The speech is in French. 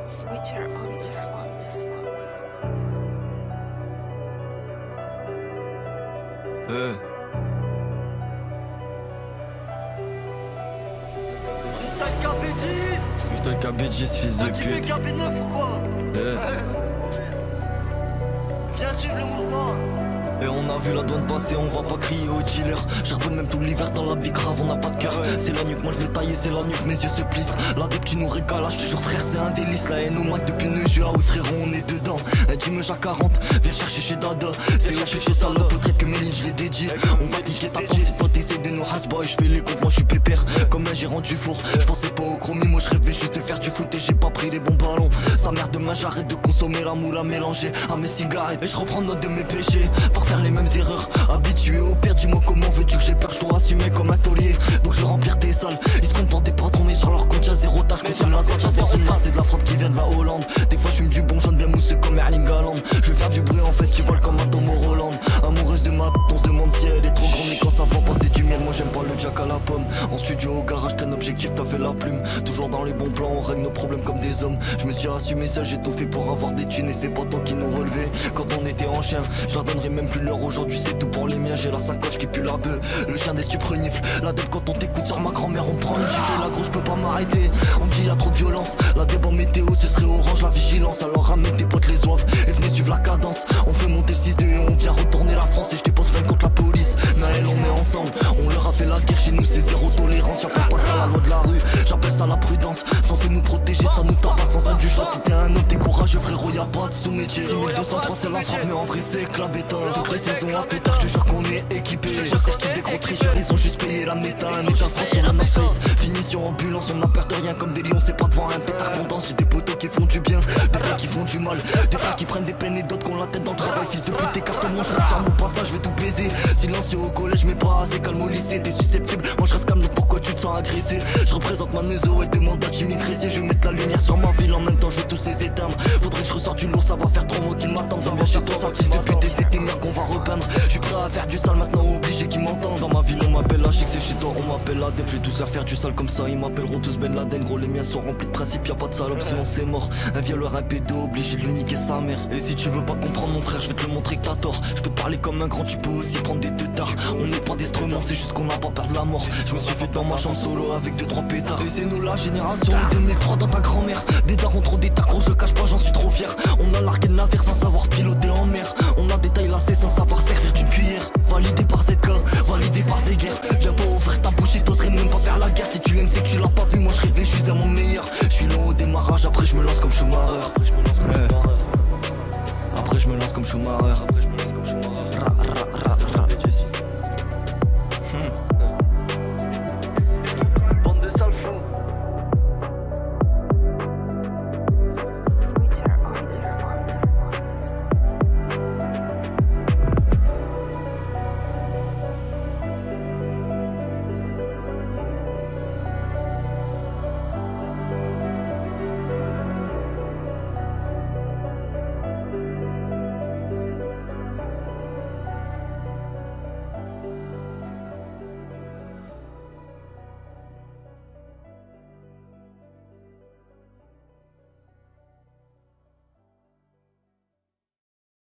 Switcher on this one. Freestyle KB10. Freestyle KB10, fils de Activé pute. KB9 ou quoi? Viens suivre le mouvement. Et on a vu la douane passer, on va pas crier aux dealers. J'arbonne même tout l'hiver dans la big grave, on n'a pas de cœur. C'est la nuque, moi je me taillais, c'est la nuque, mes yeux se plissent. La dès que tu nous régales, je te jure frère, c'est un délice. La haine au mac depuis 9 juin, oui frérot, on est dedans. Dis-moi à 40, viens chercher chez Dada. C'est au plutôt salope, au traite que mes lignes, je les dédie. On va niquer ta tante si toi t'essaies de nous hasba. Et je fais les comptes, moi je suis pépère, comme un gérant du four. Je pensais pas au chromie, moi je rêvais juste de faire du foot et j'ai pas pris les bons ballons. Sa mère demain, j'arrête de consommer la moule à mélanger à mes cigarettes. Et je reprends note de mes péchés, par faire les mêmes erreurs. Habitué au pire, dis-moi comment veux-tu que j'ai peur, je dois assumer comme un taulier. Donc je vais remplir tes salles, ils se prennent pour des patrons mais sur leur compte y'a zéro tâche. Consomme la salle, j'adore une masse, c'est de la frappe qui vient de la Hollande. Des fois je fume du bon jaune bien mousseux comme Erling Haaland. Je vais faire du bruit en festival comme Adam Roland. Amoureuse de ma on se demande si elle est trop grande. Mais quand ça va passer du miel, moi j'aime pas le jack à la pomme. En studio au garage, qu'un objectif, t'as fait la plume. Toujours dans les bons plans, on règle nos problèmes comme des hommes. Je me suis assumé seul, j'ai tout fait pour avoir des thunes. Et c'est pas toi qui nous relevait quand on était en chien. Je leur donnerai même plus l'heure aujourd'hui, c'est tout pour les miens. J'ai la sacoche qui pue la bœuf, le chien des stupes renifle. La dette quand on t'écoute sur ma grand-mère, on prend une gifle. La grosse, je peux pas m'arrêter, on me dit y'a trop de violence. La débat météo, ce serait orange, la vigilance. Alors ramène tes potes les oeufs et venez suivre la cadence. On fait monter le 6-2 et on vient retourner la France. Et je dépose même contre la police, Naël on est ensemble. On leur a fait la guerre, chez nous c'est zéro tolérance. J'appelle pas ça la loi de la rue, j'appelle ça la prudence. Censé nous protéger, ça nous tape pas sans du choix. Si t'es un homme, t'es courageux frérot, y'a pas de sous-métier. 6203 c'est la frappe mais en vrai c'est que la béton. Toutes les saisons à pétard, je te jure qu'on est équipé. Je certifie des gros tricheurs, ils ont juste payé la méta. Un état France sur la North Face. Finition ambulance, on a peur de rien comme des lions. C'est pas devant un pétard qu'on danse. J'ai des potos qui font du bien, des gars qui font du mal. Des frères qui prennent des peines et d'autres qui ont la tête dans le travail. Fils de pute, écarte-moi, je me sers mon passage, je vais tout baiser. Silencieux au collège, mais pas assez calme au lycée. T'es susceptible, moi je reste calme, donc pourquoi tu te sens agressé? Je représente ma neuzo et demande à Jimmy Tressier. Je vais mettre la lumière sur ma ville en même temps, je vais tous les éteindre. Faudrait que je ressorte du lourd, ça va faire 3 mois qu'ils m'attendent. Viens chez toi, sale fils de pute, et c'est tes mères qu'on va repeindre. Je suis prêt à faire du sale maintenant, obligé qu'ils m'entendent. Dans ma ville on m'appelle la chic, c'est chez toi on m'appelle la dep. Je vais tous leur faire du sale comme ça, ils m'appelleront tous Ben Laden. Gros les miens sont remplis de principes, y'a pas de salope sinon c'est mort. Un violeur, un pédo, obligé de lui niquer sa mère. Et si tu veux pas comprendre mon frère, je vais te le montrer que t'as tort. Je peux te parler comme un grand, tu peux aussi prendre des teutards. On n'est pas d'instruments, c'est juste qu'on n'a pas peur de la mort. Je me suis fait dans ma chambre solo avec 2-3 pétards. Et c'est nous la génération 2003 dans ta grand-mère. Des darons trop des gros, je cache pas, j'en suis trop fier. On a largué de navire sans savoir piloter en mer. On a des tailles lacées sans savoir servir d'une cuillère. Validé par cette cas, validé par ces guerres. Viens pas ouvrir ta bouche et t'oserais même pas faire la guerre. Si tu l'aimes c'est que tu l'as pas vu, moi je rêvais juste d'un monde meilleur. Je suis lent au démarrage, après je me lance comme Schumacher. Après je me lance comme Schumacher.